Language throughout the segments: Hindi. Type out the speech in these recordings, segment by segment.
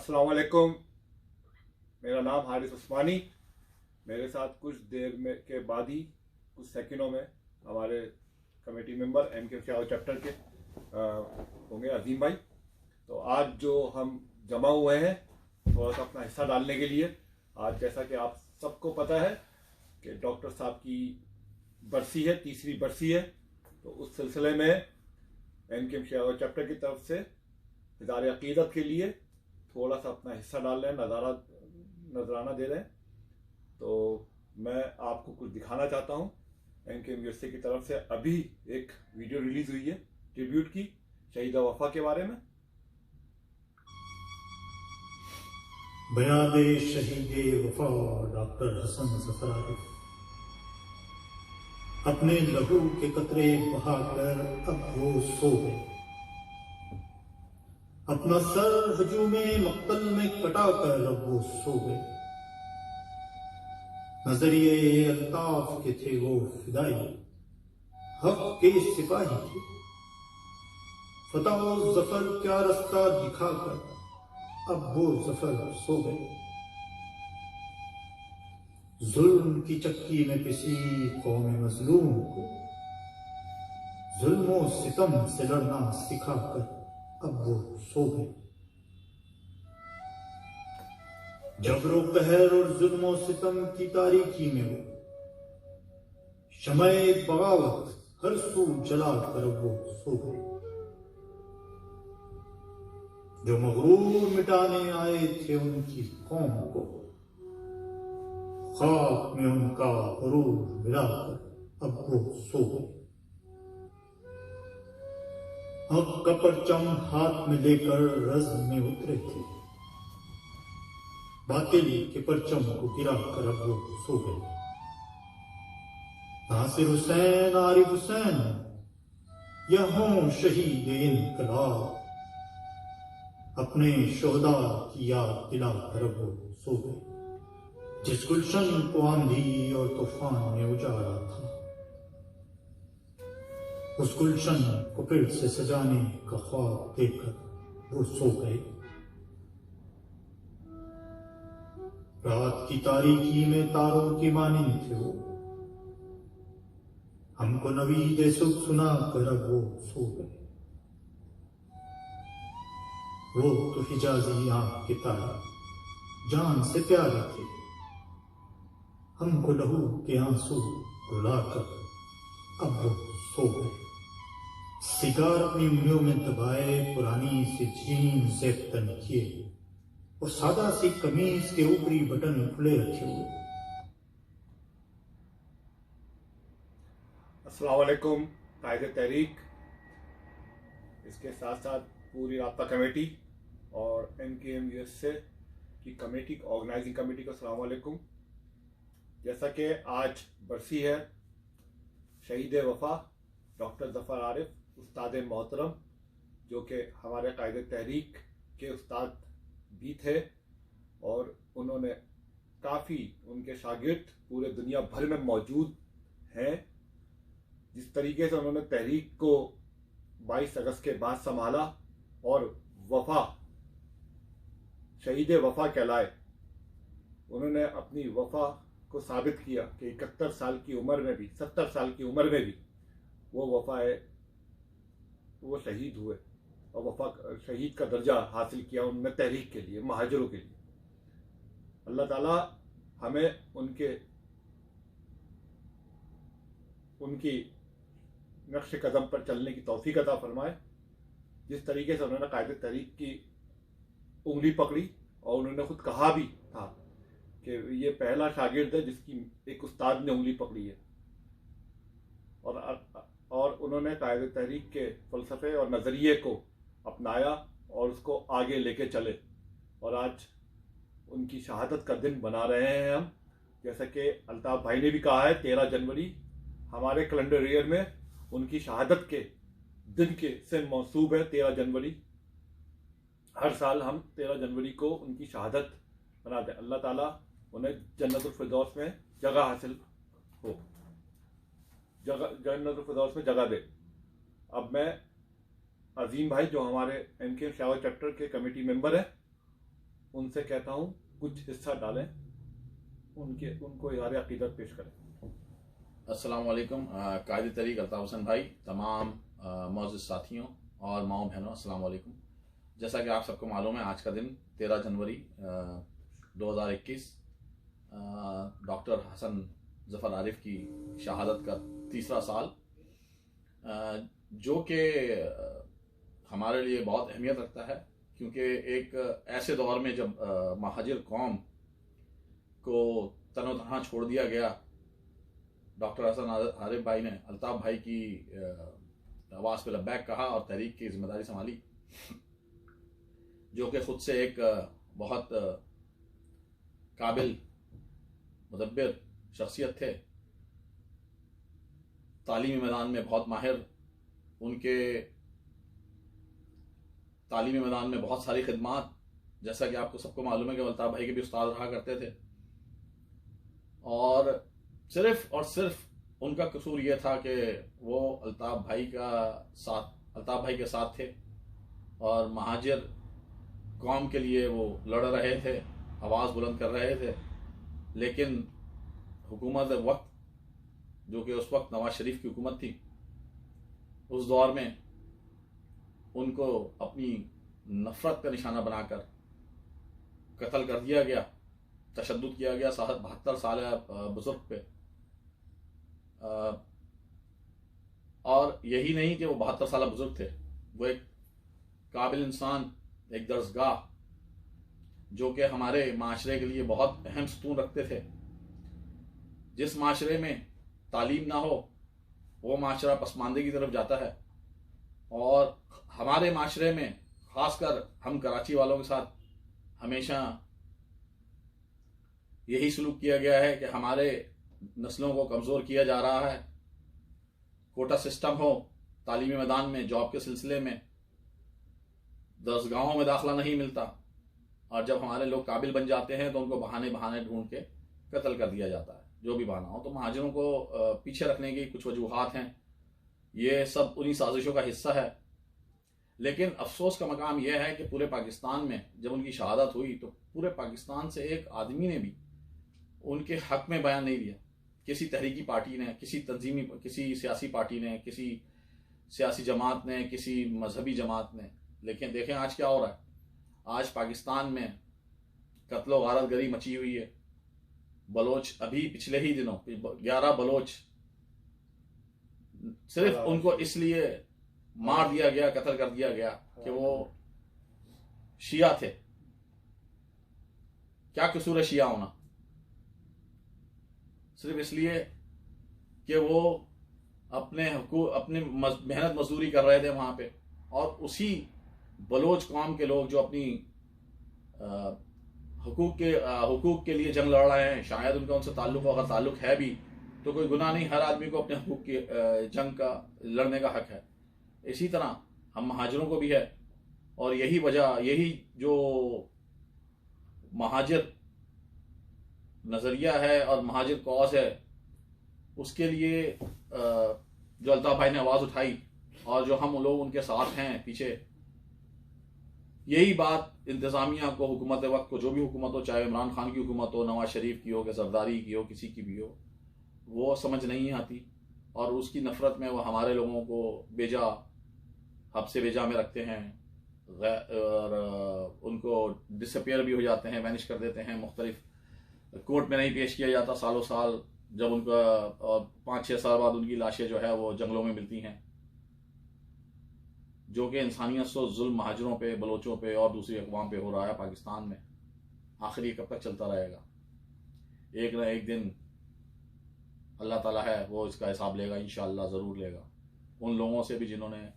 अस्सलाम वालेकुम। मेरा नाम हारिस उस्मानी। मेरे साथ कुछ देर में के बाद ही कुछ सेकंडों में हमारे कमेटी मेंबर एम.के. चैप्टर के होंगे अजीम भाई। तो आज जो हम जमा हुए हैं थोड़ा सा अपना हिस्सा डालने के लिए, आज जैसा कि आप सबको पता है कि डॉक्टर साहब की बरसी है, तीसरी बरसी है। तो उस सिलसिले में एम.के. चैप्टर की तरफ से इज़हार अक़ीदत के लिए थोड़ा सा अपना हिस्सा डाल रहे हैं, नजराना दे रहे हैं। तो मैं आपको कुछ दिखाना चाहता हूँ। एम.के. की तरफ से अभी एक वीडियो रिलीज हुई है ट्रिब्यूट की शहीदा वफा के बारे में। बयादे शहीदे वफा डॉक्टर हसन जफर आरिफ अपने लहू के कतरे बहाकर अब वो सो गए। अपना सर हजूमे मक्तल में कटाकर अब वो सो गए। नजरिए अल्ताफ के थे वो फिदाई, हक के सिपाही थे। फतह जफर क्या रास्ता दिखाकर अब वो जफर सो गए। जुल्म की चक्की में पिसी कौम मजलूम को जुल्मों सितम से लड़ना सिखाकर अब वो सो गए। जबरो कहर और जुल्मों सितम की तारीकी में वो शमए बगावत हर सू जला कर वो सो गए। जो मगरूर मिटाने आए थे उनकी कौम को खाक में उनका गुरूर मिलाकर अब वो सो गए। हक का परचम हाथ में लेकर रज़्म में उतरे थे, बातिल के परचम को गिराकर अब वो सो गए। नासिर हुसैन आरिफ हुसैन या हों शहीद इनकलाब, अपने शोहदा की याद दिलाकर अब वो सो गए। जिस गुलशन को आंधी और तूफान ने उजाड़ा था, उस गुलशन को फिर से सजाने का ख्वाब देखकर वो सो गए। रात की तारीकी में तारों की मानिंद थे वो, हमको नवीद सुख सुना कर अब वो सो गए। वो तो हिजाजी आंख के तारे जान से प्यारे थे, हमको लहू के आंसू रुलाकर अब वो सो गए। सिगार अपनी उंगलियों में दबाए पुरानी सी जीन से तन किए और सादा सी कमीज के ऊपरी बटन खुले रखे हुए। अस्सलाम वालेकुम कायदे तहरीक, इसके साथ साथ पूरी राब्ता कमेटी और एम.के. की कमेटी, ऑर्गेनाइजिंग कमेटी को अस्सलाम वालेकुम। जैसा कि आज बरसी है शहीद वफा डॉक्टर जफर आरिफ उस्ताद मोहतरम, जो कि हमारे कायदे तहरीक के उस्ताद भी थे और उन्होंने काफ़ी, उनके शागिर्द पूरे दुनिया भर में मौजूद हैं। जिस तरीके से उन्होंने तहरीक को 22 अगस्त के बाद संभाला और वफा, शहीद वफा कहलाए, उन्होंने अपनी वफा को साबित किया कि 71 साल की उम्र में भी, 70 साल की उम्र में भी वो वफा है, वो शहीद हुए और वफा शहीद का दर्जा हासिल किया उन्होंने तहरीक के लिए, महाजरों के लिए। अल्लाह ताला हमें उनकी नक्श कदम पर चलने की तौफीक अता फरमाए। जिस तरीके से उन्होंने कायदे तहरीक की उंगली पकड़ी और उन्होंने खुद कहा भी था कि ये पहला शागिर्द है जिसकी एक उस्ताद ने उंगली पकड़ी है, और उन्होंने कायदे तहरीक के फ़लसफ़े और नज़रिए को अपनाया और उसको आगे लेके चले। और आज उनकी शहादत का दिन बना रहे हैं हम। जैसा कि अल्ताफ़ भाई ने भी कहा है, 13 जनवरी हमारे कैलेंडर ईयर में उनकी शहादत के दिन के से मौसूब है। 13 जनवरी हर साल हम 13 जनवरी को उनकी शहादत मनाते हैं। अल्लाह ताला उन्हें जन्नतुल फिरदौस में जगह हासिल हो, जन्नतुल फिरदौस में जगह दे। अब मैं अजीम भाई, जो हमारे एम.के. चैप्टर के कमेटी मेंबर हैं, उनसे कहता हूँ कुछ हिस्सा डालें, उनको इज़हार अक़ीदत पेश करें। अस्सलाम वालेकुम। कायद तरीक़ अल्ताफ़ हुसैन भाई, तमाम मौजूद साथियों और माओ बहनों, अस्सलाम वालेकुम। जैसा कि आप सबको मालूम है, आज का दिन 13 जनवरी 2021 डॉक्टर हसन ज़फ़र आरिफ की शहादत का तीसरा साल, जो कि हमारे लिए बहुत अहमियत रखता है, क्योंकि एक ऐसे दौर में जब महाजिर कौम को तनो तनहा छोड़ दिया गया, डॉक्टर हसन आरिफ भाई ने अल्ताफ़ भाई की आवाज़ पे लब्बैक कहा और तहरीक की जिम्मेदारी संभाली, जो कि ख़ुद से एक बहुत काबिल मुदब्बिर शख्सियत थे, तालीमी मैदान में बहुत माहिर, उनके तालीमी मैदान में बहुत सारी खिदमात, जैसा कि आपको सबको मालूम है कि अल्ताफ़ भाई के भी उस्ताद रहा करते थे, और सिर्फ उनका कसूर ये था कि वो अल्ताफ़ भाई के साथ थे और महाजिर कौम के लिए वो लड़ रहे थे, आवाज़ बुलंद कर रहे थे। लेकिन हुकूमत वक्त, जो कि उस वक्त नवाज शरीफ की हुकूमत थी, उस दौर में उनको अपनी नफ़रत का निशाना बनाकर कत्ल कर दिया गया, तशद्दुद किया गया 72 साल बुजुर्ग पे। और यही नहीं कि वो 72 साल बुजुर्ग थे, वो एक काबिल इंसान, एक दर्सगाह, जो कि हमारे माशरे के लिए बहुत अहम सतून रखते थे। जिस माशरे में तालीम ना हो वो माशरा पसमानदगी की तरफ जाता है, और हमारे माशरे में ख़ासकर हम कराची वालों के साथ हमेशा यही सलूक किया गया है कि हमारे नस्लों को कमज़ोर किया जा रहा है। कोटा सिस्टम हो तालीमी मैदान में, जॉब के सिलसिले में, दरसगाहों में दाखिला नहीं मिलता, और जब हमारे लोग काबिल बन जाते हैं तो उनको बहाने ढूंढ के कत्ल कर दिया जाता है, जो भी बहाना हो। तो महाजिरों को पीछे रखने की कुछ वजूहात हैं, ये सब उन्हीं साजिशों का हिस्सा है। लेकिन अफसोस का मकाम यह है कि पूरे पाकिस्तान में जब उनकी शहादत हुई तो पूरे पाकिस्तान से एक आदमी ने भी उनके हक में बयान नहीं दिया। किसी तहरीकी पार्टी ने, किसी सियासी पार्टी ने, किसी सियासी जमात ने, किसी मजहबी जमात ने। लेकिन देखें आज क्या हो रहा है। आज पाकिस्तान में कत्लो गारतगरी मची हुई है। बलोच, अभी पिछले ही दिनों 11 बलोच सिर्फ उनको इसलिए मार दिया गया, कत्ल कर दिया गया कि वो शिया थे। क्या कसूर है शिया होना? सिर्फ इसलिए कि वो अपनी मेहनत मजदूरी कर रहे थे वहां पे, और उसी बलोच कौम के लोग जो अपनी हुकूक के लिए जंग लड़ रहे हैं, शायद उनका उनसे ताल्लुक हो, अगर ताल्लुक है भी तो कोई गुनाह नहीं, हर आदमी को अपने हुकूक की जंग का लड़ने का हक है। इसी तरह हम महाजिरों को भी है, और यही जो महाजिर नज़रिया है और महाजिर कौस है, उसके लिए जो अल्ताफ़ भाई ने आवाज़ उठाई और जो हम लोग उनके साथ हैं पीछे, यही बात इंतज़ामिया को, हुकूमत वक्त को, जो भी हुकूमत हो, चाहे इमरान खान की हुकूमत हो, नवाज शरीफ की हो, कि जरदारी की हो, किसी की भी हो, वो समझ नहीं आती। और उसकी नफ़रत में वो हमारे लोगों को हब से बेजा में रखते हैं, और उनको डिसअपियर भी हो जाते हैं, वैनिश कर देते हैं, मुख्तलिफ कोर्ट में नहीं पेश किया जाता सालों साल, जब उनका 5-6 साल बाद उनकी लाशें जो है वो जंगलों में मिलती हैं, जो कि इंसानियत से जुल्म महाजरों पे, बलोचों पे और दूसरी अक़वाम पे हो रहा है पाकिस्तान में। आखिर ये कब तक चलता रहेगा? एक ना एक दिन अल्लाह ताला है वो इसका हिसाब लेगा, इंशाअल्लाह ज़रूर लेगा। उन लोगों से भी जिन्होंने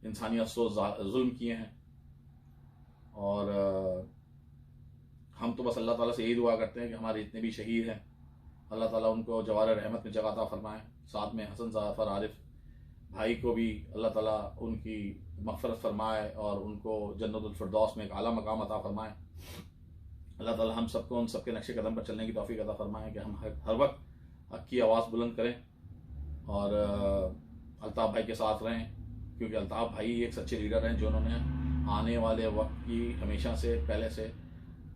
इंसानियत से जुल्म किए हैं, और हम तो बस अल्लाह ताला से यही दुआ करते हैं कि हमारे जितने भी शहीद हैं, अल्लाह ताला उनको जवार रहमत में जगह अता फरमाएँ। साथ में हसन ज़फ़र आरिफ भाई को भी अल्लाह ताला उनकी मग़फ़िरत फरमाए और उनको जन्नतुल फ़िरदौस में एक आला मकाम अता फरमाए। अल्लाह ताला हम सबको उन सबके नक्शे कदम पर चलने की तौफ़ीक़ अता फरमाए कि हम हर वक्त हक़ की आवाज़ बुलंद करें और अल्ताफ़ भाई के साथ रहें, क्योंकि अल्ताफ़ भाई एक सच्चे लीडर हैं जिन्होंने आने वाले वक्त की हमेशा से पहले से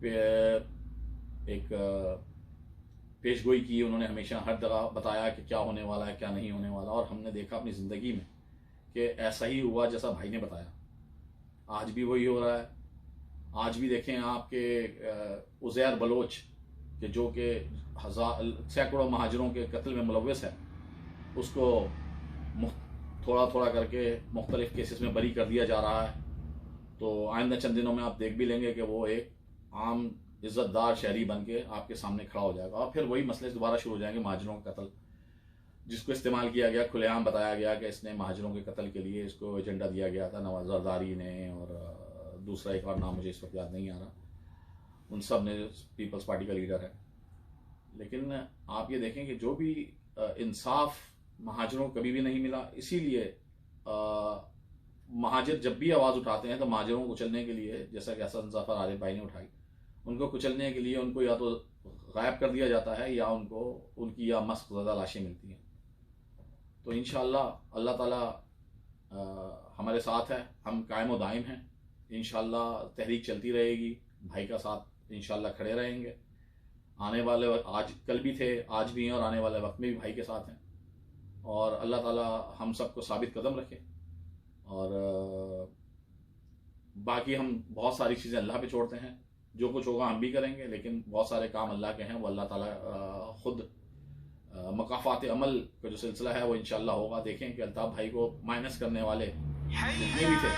एक पेशगोई की, उन्होंने हमेशा हर जगह बताया कि क्या होने वाला है क्या नहीं होने वाला, और हमने देखा अपनी ज़िंदगी में कि ऐसा ही हुआ जैसा भाई ने बताया। आज भी वही हो रहा है। आज भी देखें आपके उज़ैर बलोच कि जो कि सैकड़ों महाजरों के कत्ल में मुलव्वस है, उसको थोड़ा थोड़ा करके मुख्तलिफ केसेस में बरी कर दिया जा रहा है। तो आइंदा चंद दिनों में आप देख भी लेंगे कि वो एक आम इज़्ज़तदार शहरी बन के आपके सामने खड़ा हो जाएगा, और फिर वही मसले दोबारा शुरू हो जाएंगे। महाजरों का कत्ल जिसको इस्तेमाल किया गया, खुलेआम बताया गया कि इसने महाजरों के कत्ल के लिए इसको एजेंडा दिया गया था, नवाज जरदारी ने और दूसरा एक और नाम मुझे इस वक्त याद नहीं आ रहा, उन सब ने पीपल्स पार्टी का लीडर है। लेकिन आप ये देखें कि जो भी इंसाफ महाजरों को कभी भी नहीं मिला। इसीलिए महाजर जब भी आवाज़ उठाते हैं तो महाजरों को कुचलने के लिए, जैसा कि हसन ज़फ़र आरिफ भाई ने उठाई, उनको कुचलने के लिए उनको या तो गायब कर दिया जाता है या उनको उनकी या मस्क ज़्यादा लाशें मिलती हैं। तो इंशाअल्लाह अल्लाह ताला हमारे साथ है, हम कायम व दायम हैं। इंशाअल्लाह तहरीक चलती रहेगी, भाई का साथ इंशाअल्लाह खड़े रहेंगे। आने वाले आज कल भी थे, आज भी हैं, और आने वाले वक्त में भी भाई के साथ हैं। और अल्लाह ताला हम सबको साबित कदम रखे। और बाकी हम बहुत सारी चीज़ें अल्लाह पे छोड़ते हैं, जो कुछ होगा हम भी करेंगे, लेकिन बहुत सारे काम अल्लाह के हैं, वो अल्लाह ताला खुद मकाफात अमल का जो सिलसिला है वो इंशाअल्लाह होगा। देखें कि अल्ताफ़ भाई को माइनस करने वाले जितने भी थे,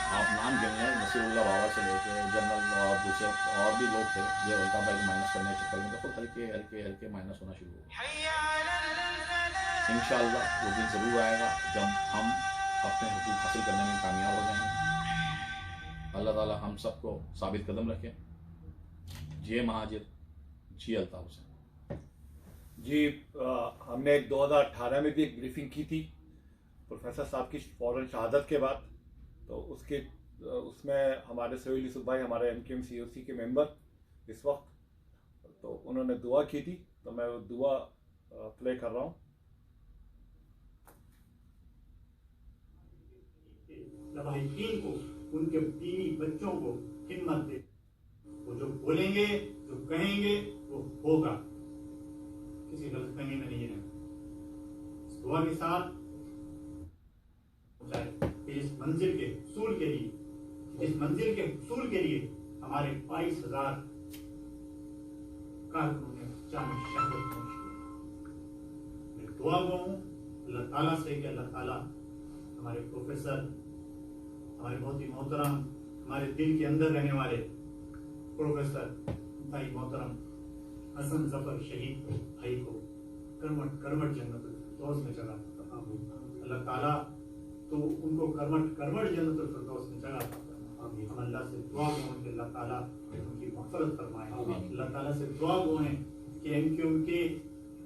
आप नाम गिन लें, नसीरुल्लाह बाबा से लेकर जनरल और दूसरे और भी लोग थे जो अल्ताफ़ भाई को माइनस करने के चक्कर में तो खुद हल्के हल्के हल्के माइनस होना शुरू हो गए। इंशाअल्लाह वो दिन ज़रूर आएगा जब हम अपने हुकूक हासिल करने में कामयाब हो जाएंगे। अल्लाह ताला हम सबको साबित कदम रखें। जी महाजिर, जी अल्ताफ़ हुसैन जी। हमने 2018 में भी एक ब्रीफिंग की थी प्रोफेसर साहब की फौरन शहादत के बाद। तो उसमें हमारे सोहेल यूसुफ भाई, हमारे MKM COC के मेंबर इस वक्त, तो उन्होंने दुआ की थी, तो मैं वो दुआ प्ले कर रहा हूँ। लवाहिकीन को, उनके बीवी बच्चों को हिम्मत दे। वो जो बोलेंगे, जो कहेंगे, वो होगा, किसी गलतफहमी में नहीं है। इस दुआ के साथ इस मंजिल के हुसूल के लिए हमारे 22,000 कारकुनों ने जाम शहादत पहुंची। मैं दुआ गो हूँ अल्लाह ताला से कि अल्लाह ताला हमारे प्रोफेसर, हमारे बहुत ही मोहतरम, हमारे दिल के अंदर रहने वाले प्रोफेसर भाई मोहतरम हसन ज़फ़र शहीद भाई को करवट जन्नतुल फिरदौस में जगह अता फरमाए। अल्लाह ताला तो उनको करवट जन्नतुल फिरदौस में जगह अता फरमाए। हम अल्लाह से दुआ गो कि अल्लाह ताला उनकी मग़फ़िरत फरमाए। अल्लाह ताला से दुआ गो हैं कि MKM के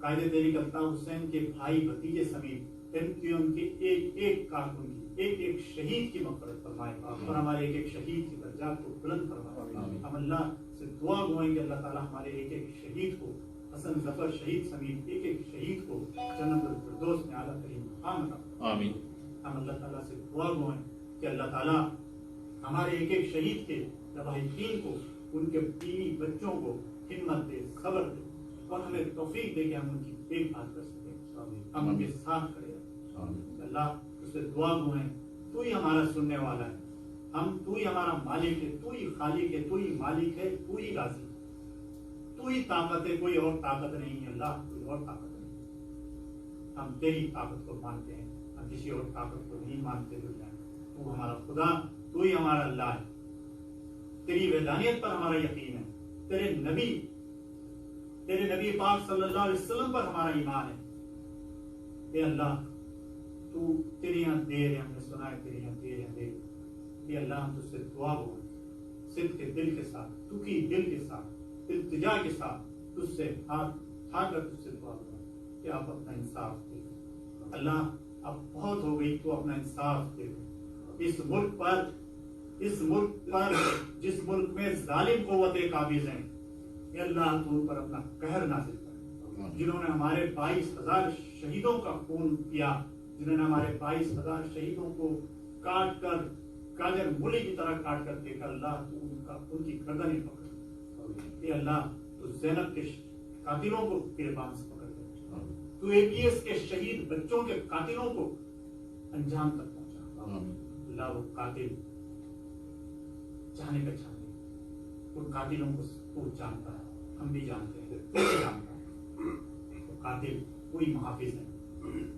कायदे तहरीक अल्ताफ़ हुसैन के भाई भतीजे समेत MKM के एक एक कारकुन की, एक एक शहीद की मग़फ़िरत फरमाए और हमारे एक एक शहीद की दर्जात को बुलंद फरमाए। हम अल्लाह से दुआ गो हैं कि अल्लाह ताला हमारे एक एक शहीद को, हसन ज़फ़र शहीद समेत एक एक शहीद को जन्नतुल फिरदौस में आला तरीन मक़ाम अता फरमाए। आमीन। हम अल्लाह ताला से दुआ गो हैं कि अल्लाह ताला हमारे एक एक शहीद के लवाहिकीन को, उनके बीवी बच्चों को हिम्मत दे, सब्र दे, और हमें तौफीक दे कि हम उनकी देखभाल कर सकें, हम उनके साथ खड़े रहें। अल्लाह उससे दुआ गो हैं, तू ही हमारा सुनने वाला है, तू ही हमारा मालिक है, तू ही खालिक है, तू ही मालिक है, तू ही गाजी, तू ही ताकत है, कोई और ताकत नहीं है। अल्लाह कोई और ताकत नहीं, हम तेरी ताकत को मानते हैं, हम किसी और ताकत को नहीं मानते। तू हमारा खुदा, तू ही हमारा अल्लाह है, तेरी वैदानियत पर हमारा यकीन है, तेरे नबी पाक सल्लल्लाहु अलैहि वसल्लम पर हमारा ईमान है। ए अल्लाह, तू तेरे यहाँ देर है, हमने सुना है तेरे यहाँ देर है, देर। ए अल्लाह, हम तुझसे दुआ हो सिद्ध के दिल के साथ, दुखी दिल के साथ, इल्तिजा के साथ तुझसे हाथ उठाकर तुझसे दुआ हो कि आप अपना इंसाफ दे। अल्लाह, अब बहुत हो गई, तो अपना इंसाफ दे। इस मुल्क पर जिस मुल्क में जालिम क़ुव्वतें काबिज़ हैं, अल्लाह तू उन पर अपना कहर नाज़िल कर। जिन्होंने हमारे 22,000 शहीदों का खून किया, जिन्होंने हमारे 22,000 शहीदों को काट कर गाजर मूली की तरह काट कर देखा, अल्लाह तू उनकी गर्दनें पकड़, ये अल्लाह तो जैनब के कातिलों को गिरबान से पकड़ कर तू APS के शहीद बच्चों के कातिलों को अंजाम तक पहुंचा। अल्लाह वो कातिल जाने पहचाने उन कातिलों को तू जानता है, हम भी जानते हैं, तू भी जानता है। तो कातिल कोई महाफिज है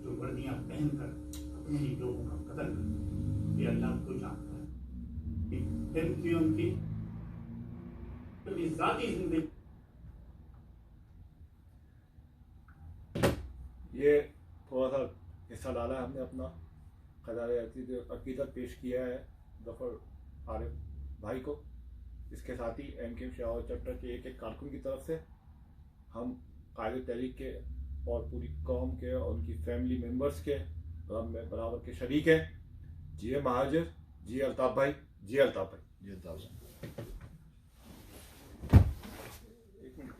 जो वर्दियां पहनकर अपने ही लोगों का कत्ल कर, ये अल्लाह को जानता है कि उनकी जाती जिंदगी। ये थोड़ा सा हिस्सा डाला है हमने अपना ख़ज़ाने अक़ीदत पेश किया है ज़फ़र आरिफ भाई को। इसके साथ ही MKM शेखावत चैप्टर के एक एक कारकुन की तरफ से हम कायदे तहरीक के और पूरी कौम के और उनकी फैमिली मेम्बर्स के गम में बराबर के शरीक हैं। जिए महाजिर, जिए अल्ताफ़ भाई, जिए अल्ताफ़ भाई, जी अल्ताफ़ भाई। एक मिनट